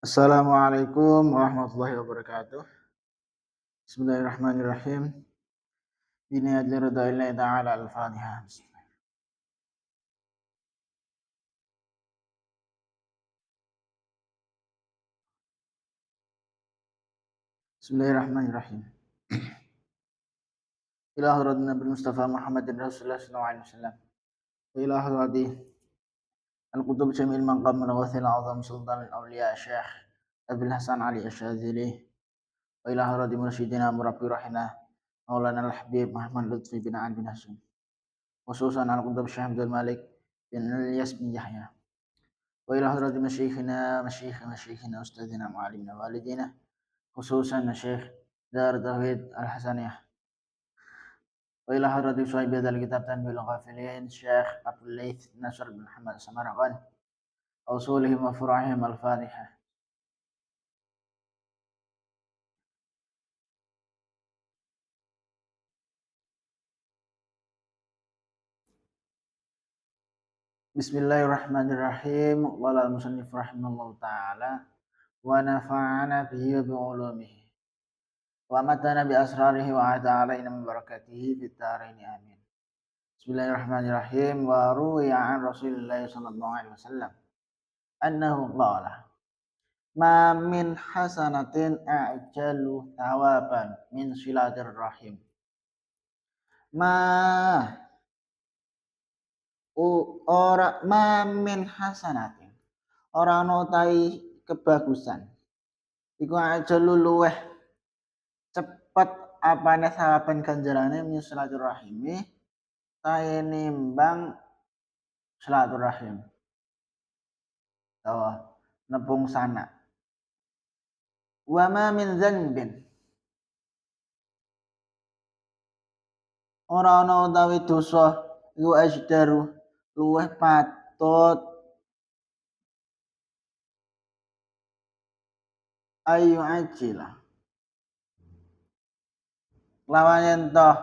Assalamualaikum warahmatullahi wabarakatuh. Bismillahirrahmanirrahim. Bini ajli ridha ta'ala al-Fatihah. Bismillahirrahmanirrahim. Ila hadratin Nabi Mustafa Muhammadin Rasulullah sallallahu alaihi wasallam. Wa ila hadrati al-qutub jamil maqam al-ghathil azam sultan al-awliya Syekh Abil Hasan Ali Asyadzili. Wa ila hadrati mursyidina murabbi rahina Maulana al-Habib Muhammad Lutfi bin Ali bin Hasan. Khususan al-qutub Syekh Abdul Malik bin Ilyas bin Yahya. وإلى حضرة مشيخنا أستاذنا معلمنا والدينا خصوصا الشيخ دار التوحيد الحسنية. وإلى حضرة صاحب هذا الكتاب تنبيه الغافلين الشيخ أبو الليث نصر بن محمد سمرقند أصولهم وفروعهم الفاتحة. Bismillahirrahmanirrahim. Qala al-musannif rahimahullahu ta'ala wa nafa'ana bihi wa bi'ulumihi wa matana bi asrarihi wa ata alaina min barakatihi fid dharain amin. Bismillahirrahmanirrahim. Wa ruwiya an Rasulillah sallallahu alaihi wasallam annahu qala ma min hasanatin a'jalu thawaban min silatir rahim. Ma min hasanatin ora ana tai kebagusan iku ajalu luweh cepet apane thawaban ganjarane min silatir rahimi tae nimbang silaturahim utawa nepung sanak. Wa ma min dzanbin ora ana utawi dosa iku asdaru luweh patut ayu ajila lawan yen toh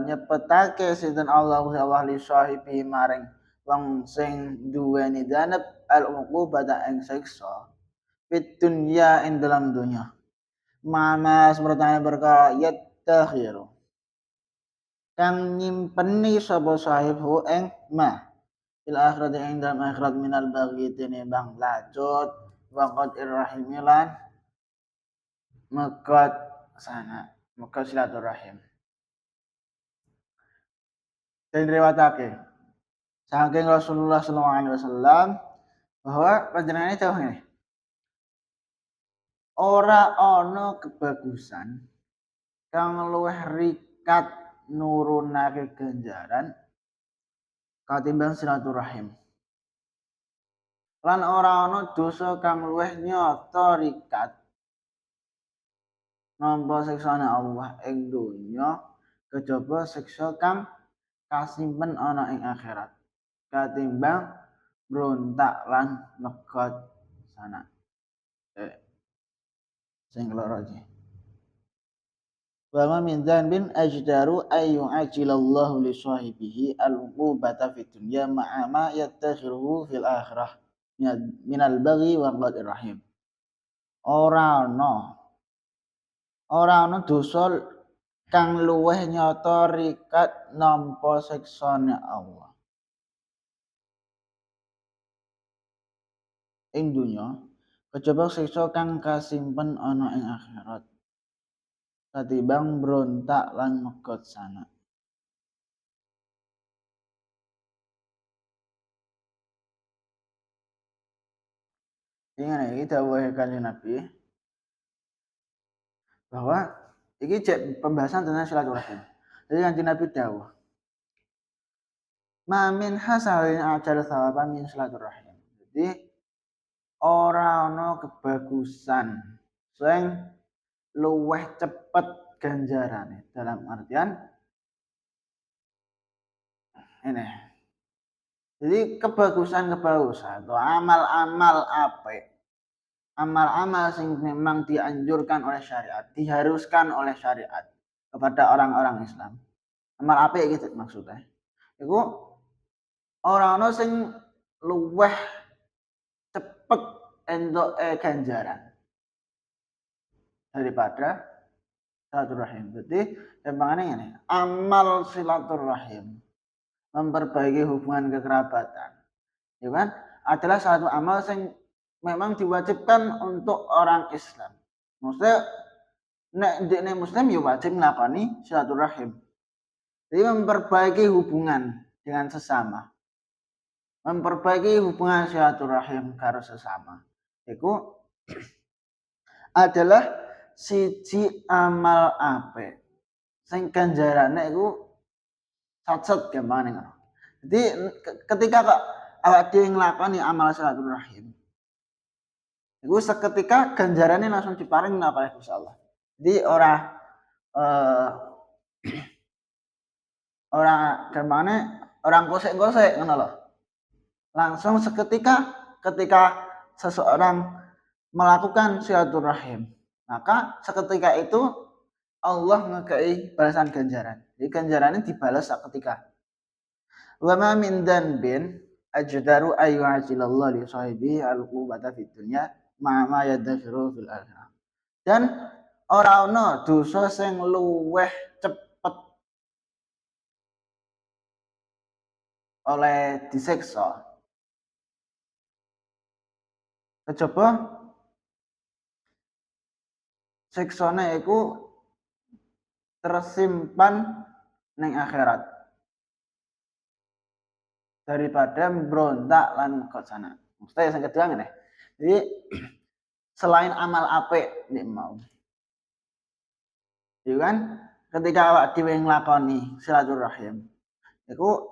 nyepetake sinten Allah li sahibi maring wong sing duweni danep al uqubata ing siksa fit dunya ing dalam dunya mama semertane berkah yatakhiru kang nyimpeni sapa sahibu ing ma il akhirat ing dalam akhirat minal baghi tinimbang lacut wa qad irrahimilan mekat sana mekat silaturahim. Dan diriwayatake saking Rasulullah sallallahu alaihi wasallam bahwa panjenengane dawuh ngene. Ora ana kebagusan kang luwih rikat nurunake ganjaran katimbang silaturahim. Lan ora ana dosa kang luwih nyata rikat nampa siksane Allah ing donya kejaba siksa kang kasimpen ana ing akhirat katimbang brontak lan megot sana. Sing loro iki. Wa ma min dzanbin ajdaru ay yu'ajilallahu li sahibihi al-uqubata fid dunya ma'a ma yattakhiruhu fil akhirah minal baghi wa qadir rahim. Ora ana dosa kang luweh nyata rikat nampa siksane Allah ing dunya kejaba siksa kang kasimpen ana ing akhirat katimbang brontak lan megot sana. Ini dawuhe Kanjeng Nabi bahwa ini pembahasan tentang silaturahim. Jadi Kanjeng Nabi dawuh ma min hasalin ajal thawaban min silaturahim. Jadi ora ana kebagusan sing luweh cepet ganjarane dalam artian ini. Jadi kebagusan atau amal-amal apik, amal-amal sing memang dianjurkan oleh syariat, diharuskan oleh syariat kepada orang-orang Islam. Amal apik gitu maksudnya. Iku ora ana sing luweh cepet entuk ganjaran daripada silaturahim. Jadi gampangane ngene, amal silaturahim memperbaiki hubungan kekerabatan, ya kan? Adalah satu amal yang memang diwajibkan untuk orang Islam. Maksudnya nek ndekne muslim ya wajib nglakoni silaturahim. Jadi memperbaiki hubungan dengan sesama. Memperbaiki hubungan silaturahim karo sesama. Iku adalah siji amal apik. Sing ganjarane iku sacet gampang ngono. Jadi ketika kok awak dhewe nglakoni amal silaturahim, iku seketika ganjarane langsung diparing nang Gusti Allah. Jadi ora gampangane orang gosek-gosek ngono lho. Langsung seketika ketika seseorang melakukan silaturahim, maka seketika itu Allah ngekei balasan ganjaran. Jadi ganjarannya dibalas seketika. Wa ma min dzanbin ajdaru ayu ajilallah li sahibi al-qubata fid dunya ma ma yadfiru fil akhirah. Dan ora ana dosa sing luweh cepet oleh disiksa kejaba siksane iku tersimpan ning akhirat daripada berontak lan ke sana. Maksudnya yang kedua ngene. Jadi selain amal apik nek mau. Ya kan? Ketika awak dhewe nglakoni silaturahim, iku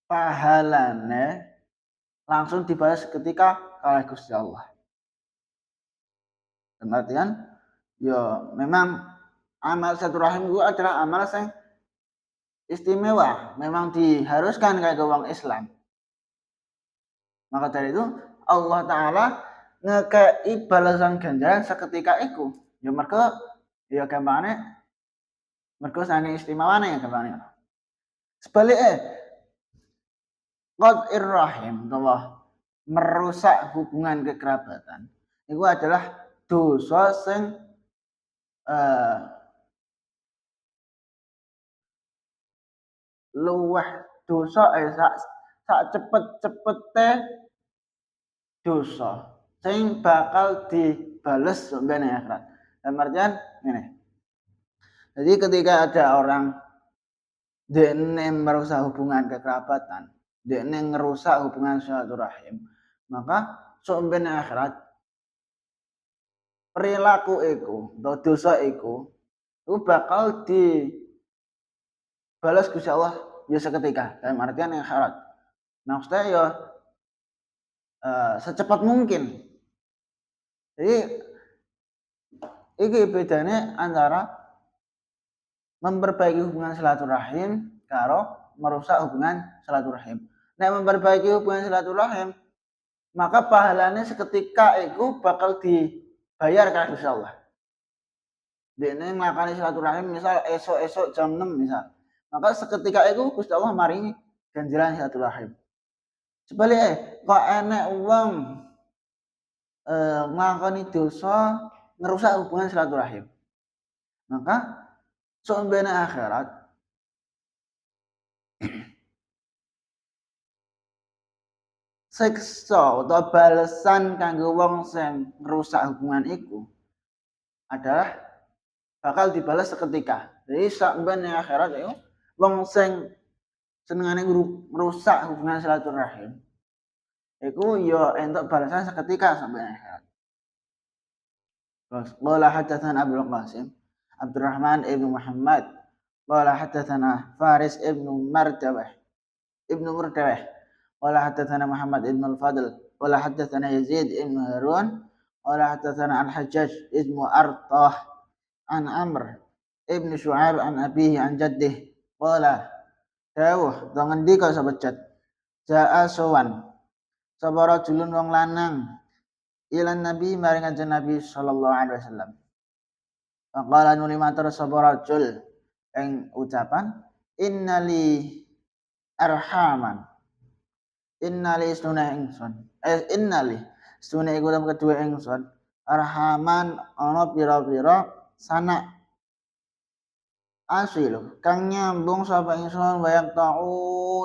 pahalane langsung dibalas ketika oleh Gusti Allah. Artian ya memang amal silaturahim itu adalah amal yang istimewa, memang diharuskan kanggo wong Islam. Maka dari itu Allah Ta'ala ngekei balasan ganjaran seketika iku. Ya mergo ya gampangane mergo saking istimewane ya gampangane. Sebaliknya qad'ir rahim, Allah merusak hubungan kekerabatan. Itu adalah dosa sing luweh dosa sak cepet-cepete dosa sing bakal dibales sampai ning akhirat. Dalam artian ngene. Jadi ketika ada orang dekne merusak hubungan kekerabatan, dekne ngerusak hubungan silaturahim, maka sampai ning akhirat perilaku iku atau dosa iku bakal dibalas Gusti Allah ya seketika. Dalam artian yang akhirat. Maksudnya ya secepat mungkin. Jadi iki bedanya antara memperbaiki hubungan silaturahim karo merusak hubungan silaturahim. Nek memperbaiki hubungan silaturahim, maka pahalanya seketika itu bakal dibayar karo Gusti Allah. Dene nglakoni silaturahim misal esok-esok jam 6 misal. Maka seketika itu Gusti Allah maringi ganjaran silaturahim. Sebaliknya kok enek wong nglakoni dosa ngerusak hubungan silaturahim. Maka sombene akhirat siksa atau balasan kanggo wong sing ngerusak hubungan iku adalah bakal dibalas seketika. Jadi sombene akhirat itu wong sing senengane ngerusak hubungan silaturahim iku ya entuk balasan seketika sampai akhirat. Qala hadatsana Abdul Qasim Abdurrahman ibn Muhammad qala hadatsana Faris ibn Murdawah qala hadatsana Muhammad ibn al-Fadl qala hadatsana Yazid ibn Harun qala hadatsana Al-Hajjaj ibn Artah an Amr ibn Shu'aib an abihi an jaddih qala dawuh ngendika sahabat Ja'a sowan sapa rajulun wong lanang ilan Nabi maring kanjeng Nabi sallallahu alaihi wasallam. Faqala nuli matur sapa rajul ing ucapan innali arhaman. Innali sunah ingsun. Innali Stune iku dalam kedua ingsun arhaman ana pira-pira sanak asil kang nyambung sapa ingsun bayang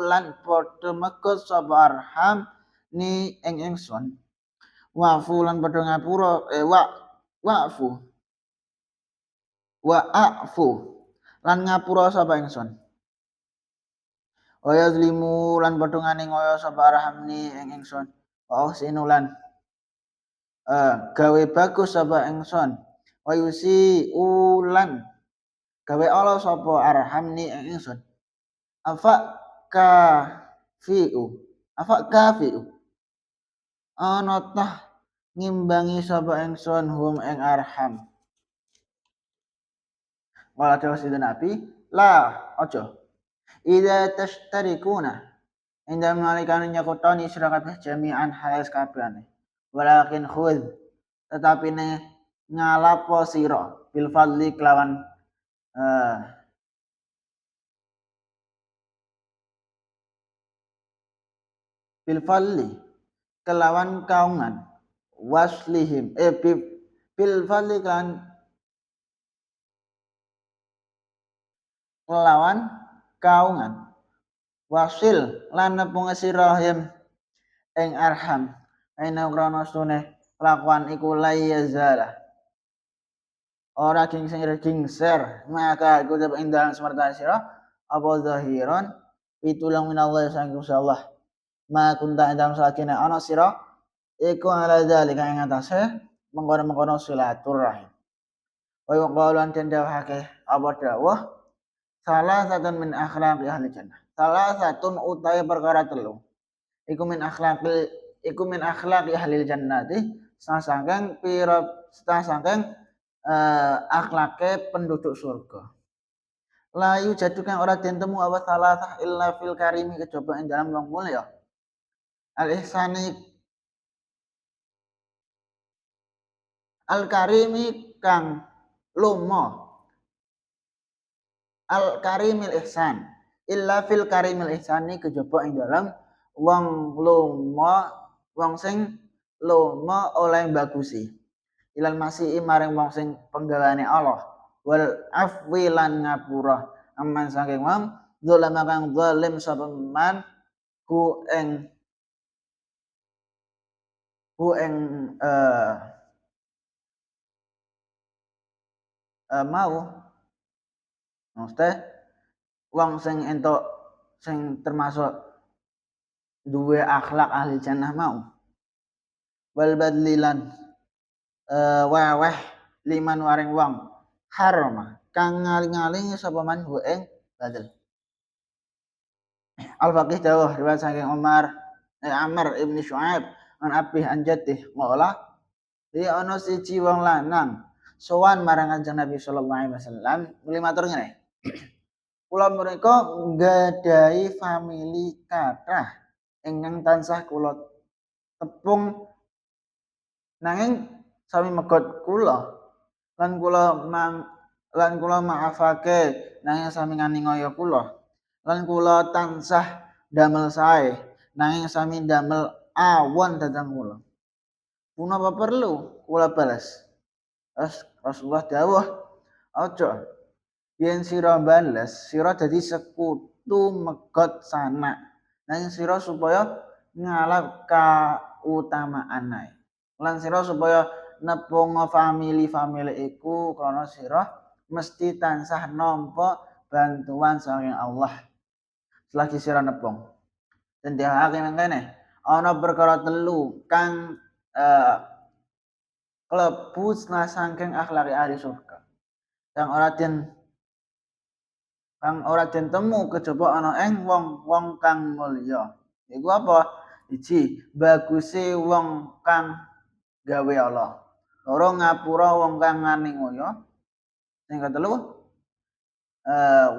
lan padha mekut sapa arham ni ing ingsun wafu lan padha ngapura wa'fu wa'fu lan ngapura sapa ingsun wa yazlimu lan padha nganiaya sapa arham ni ing ingsun wa sinulan gawe bagus sapa ingsun wa yusi ulan gawe ala sapa arham ni ing ingsun afa kafiu ana tah ngimbangi sapa ingsun hum ing arham wala terus itu nabi la ojo ida tashtarikuna inda malikan nyakutani sira kabeh jami'an halas kabehane walakin khudh tetapi ne ngalapo sira bil fadli kelawan bil fadli kelawan kaungan waslihim bil fadli kelawan kaungan wasil lan nepung sirahim ing arham aina krana stune kelakuan iku layazala ora gingser maka iku dapat indahan semerta sira apa zahiron pitulang minallah sanggup Allah ma kunta dalam sakine ana sira iku ala zalika ing atase mengkono-mengkono silaturahim wa yuqalan tendawake apa dawuh salah satu min akhlaqi ahli jannah salah satu utai perkara telu iku min akhlaqi ahli jannati sasangkeng akhlake penduduk surga layu jadukan ora den temu apa salah illa fil karimi kejaba ing dalam wong mulya al ihsani al karimi kang lomo al karimil ihsan illa fil karimil ihsani kejaba ing dalam wong lomo wong sing lomo oleh bagusi ilal masih maring wong sing penggaweane Allah wal afwi lan ngapura aman saking wong zalama kang zalim sapa man ku ing mau maksudnya wong sing entuk sing termasuk duwe akhlak ahli jannah mau wal badlilan weweh liman waring wong harma kang ngaling-aling sapa man hu ing badal al faqih dawuh riwayat saking Amr ibn Syu'aib an abih anjatih ngolah dia ana siji wong lanang sowan marang Kanjeng Nabi sallallahu alaihi wasallam muli matur ngene kula menika nggadahi famili kathah ingkang tansah kula tepung nanging sami megot kula lan kula maafake nanging sami nganiaya kula lan kula tansah damel sae nanging sami damel awon dhateng kula punapa perlu kula balas Rasulullah dawuh aja yen sira bales sira dadi sekutu megot sanak nanging sira supaya ngalap kautamaan ae lan sira supaya nepung famili iku karena sira mesti tansah nampa bantuan saking Allah selagi sira nepung dan dihake mangkene ana perkara telu kang klebu saking akhlaki ahli surga kang ora den temu kejaba ana ing wong kang mulya iku apa siji baguse wong kang gawe Allah loro ngapura wong kang nganiaya sing katelu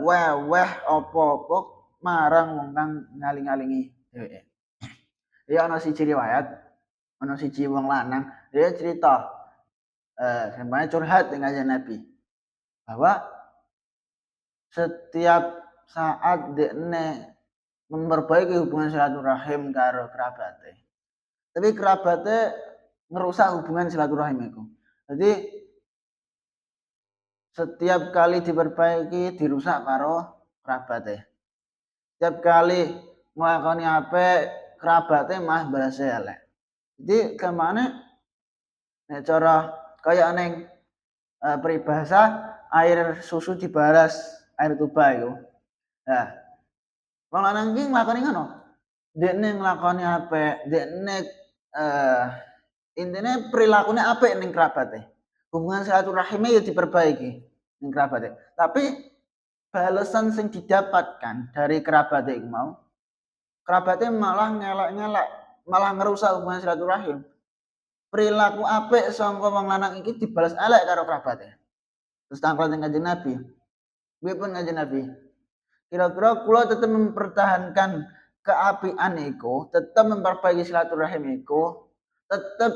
weweh apa-apa marang wong kang ngaling-alingi dheweke ya ana siji riwayat ana siji wong lanang dia cerita sampeyan curhat dengan Nabi bahwa setiap saat dekne memperbaiki hubungan silaturahim karo kerabate tapi kerabate ngerusak hubungan silaturahim iku. Jadi setiap kali diperbaiki dirusak karo kerabate. Setiap kali nglakoni apik kerabate mah balase elek. Jadi kemana nek cara kaya ning peribahasa air susu dibalas air tuba iku. Nah, wong lanang iki nglakoni ngono. Dekne nglakoni apik, dekne intine perilakune apik ning kerabate. Hubungan silaturahime ya diperbaiki ning kerabate. Tapi balesan sing didapatkan dari kerabate iku mau, kerabate malah ngelak-ngelak, malah ngerusak hubungan silaturahim. Perilaku apik sangka wong lanang iki dibalas elek karo kerabate. Terus tangkal ning Kanjeng Nabi. Piye pun Kanjeng Nabi? Kira-kira kula tetep mempertahankan keapian iku, tetep memperbaiki silaturahim iku, tetep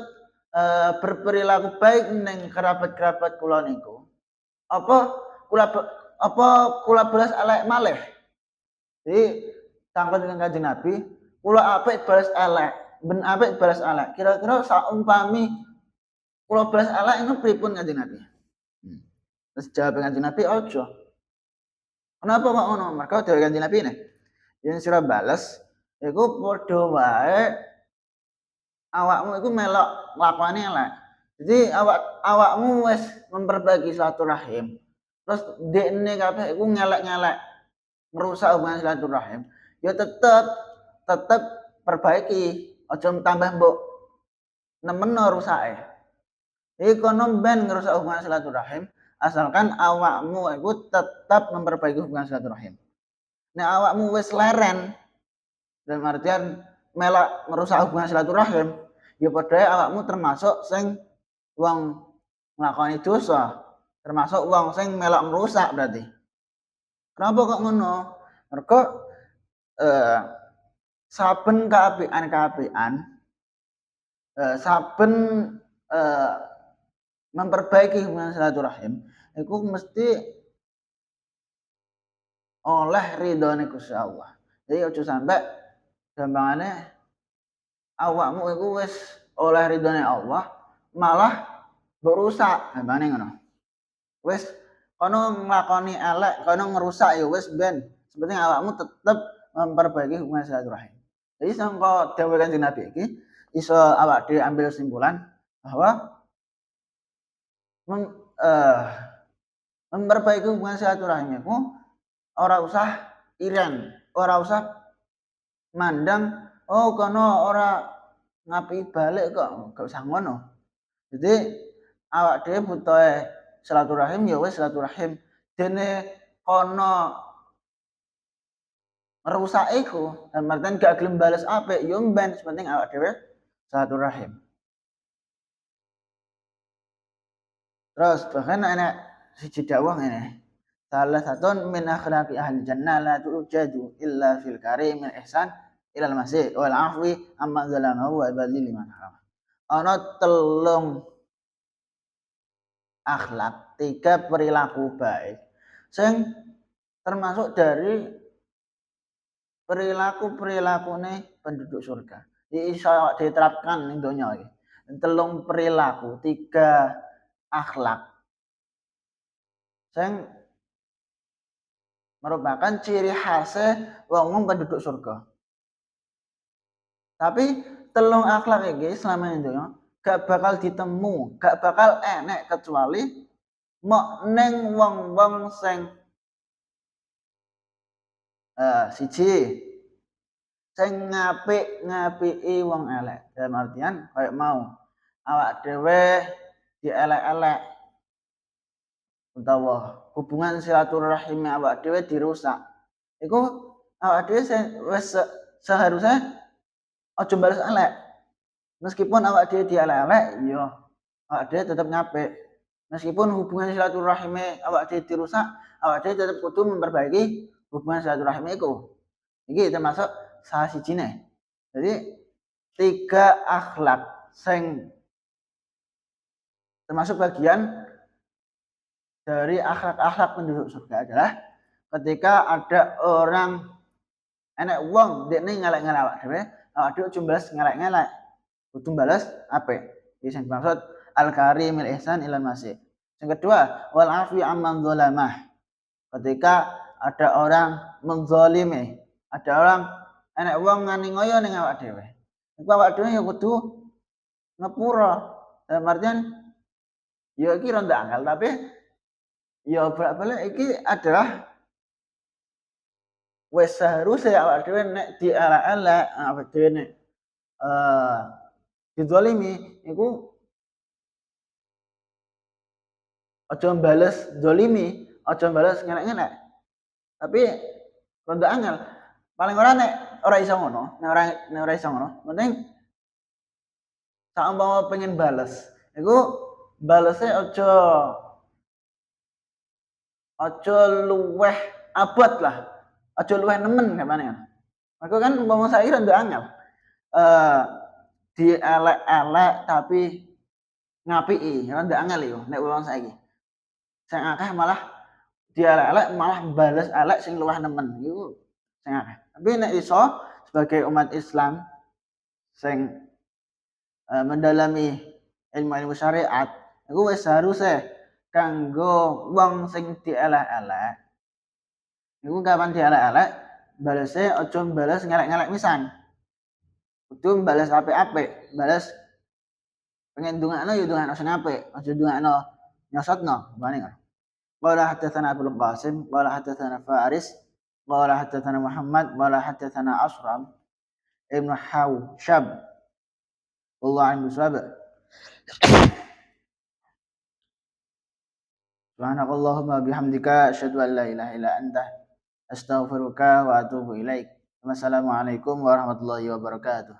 berperilaku baik ning kerabat-kerabat kula niku. Apa kula balas elek malih? Jadi tangkal dengan Kanjeng Nabi, kula apik balas elek, ben apik balas elek. Kira-kira saumpami kula balas elek niku pripun Kanjeng Nabi? Terus jawab Kanjeng Nabi, ojo. Kenapa kok ngono? Mergo dhewe Kanjeng Nabi ne. Yen sira bales, iku padha wae awakmu iku melok nglakoni elek. Jadi awakmu wis memperbaiki silaturahim. Terus dekne kabeh iku ngelek-ngelek merusak hubungan silaturahim. Ya tetep perbaiki, aja tambah mbok nemeno rusake. Iki kono ben ngerusak hubungan silaturahim, asalkan awakmu iku tetap memperbaiki hubungan silaturahim. Nek awakmu wis leren, dalam artian melak merusak hubungan silaturahim, ya padha awakmu termasuk sing wong nglakoni dosa, termasuk wong sing melak merusak berarti. Kenapa kok ngono? Mergo saben keapian saben memperbaiki hubungan silaturahim iku mesti oleh ridhone Gusti Allah. Jadi aja sampe gampangane awakmu iku wis oleh ridhone Allah malah berusak, gampangane ngono. Wis kono nglakoni elek, kono ngerusak ya wis ben. Sepenting awakmu tetep memperbaiki hubungan silaturahim. Jadi sangka dawuh Kanjeng Nabi iki iso awak dhewe ambil kesimpulan bahwa memperbaiki hubungan silaturahim iku ora usah iren, ora usah mandang oh kono ora ngapi balik kok, gak usah ngono. Jadi awak dhewe butuhe silaturahim ya wis silaturahim. Dene kono rusak iku, marten gak gelem bales apik, yo mben penting awak dhewe silaturahim. Terus bahkan enek siji dawuh ngene. Salah satu min akhlaqi ahli jannah la tu'jadu illa fil karim min ihsan ilal masih wal afwi amma zalamahu wa ibadli liman haram. Ana telung akhlak, 3 perilaku baik sing termasuk dari perilaku-perilakune penduduk surga. Iso diterapkan ning donya iki. Telung perilaku, 3 akhlak sing merupakan ciri khasnya wong penduduk surga. Tapi telung akhlak iki selama ini gak bakal ditemu, gak bakal enek kecuali mok ning wong-wong sing siji sing ngapiki wong elek. Dalam artian kayak mau awak dhewe dielek-elek utawa hubungan silaturahim awak dhewe dirusak. Iku awak dhewe wis seharusnya aja bales elek. Meskipun awak dhewe dielek-elek, ya awak dhewe tetep ngapik. Meskipun hubungan silaturahime awak dhewe dirusak, awak dhewe tetep kudu memperbaiki hubungan silaturahim iku. Iki termasuk salah sijine. Jadi 3 akhlak sing termasuk bagian dari akhlak-akhlak penduduk surga adalah ketika ada orang enek wong dekne ngelek-ngelek awak dhewe aja balas ngelek-ngelek. Kudu balas apik. Sing maksud al-karimil ihsan ilal masih. Yang kedua, wal afi amman zalamah. Ketika ada orang menzalimi, ada orang enek wong ngani ngoyo ning awak dhewe. Iku awak dhewe ya kudu ngepura. Dalam artian ya iki ronda angel tapi ya bolak-balik iki adalah wis seharusnya awak dhewe nek dielek-elek, awak dhewe nek dizalimi iku aja mbales zalimi, aja mbales ngelek-ngelek. Tapi ronda angel. Paling ora nek ora iso ngono, nek ora iso ngono, penting saumpama pengen bales, iku balese aja luweh abot lah. Aja luweh nemen kamane. Mergo kan umpama saiki ronda angel. Dielek-elek tapi ngapiki, ronda angel iku nek wong saiki. Sing akeh malah dielek-elek malah bales elek sing luwih nemen. Iku sing akeh. Tapi nek iso sebagai umat Islam sing mendalami ilmu syariat, iku wis haruse kanggo wong sing dielek-elek. Iku kapan dielek-elek, balese aja bales ngelek-ngelek pisan. Kudu bales apik-apik, bales pengen ndongakno ya ndongakno sing apik, aja ndongakno nyosotno, bane kan. Qala hadatsana Abdul Qasim, qala hadatsana Faris, qala hadatsana Muhammad, qala hadatsana Asram ibn Hawshab. Allah an musab. Subhanakallahumma bihamdika asyhadu an la ilaha illa anta astaghfiruka wa atubu ilaik. Wassalamualaikum warahmatullahi wabarakatuh.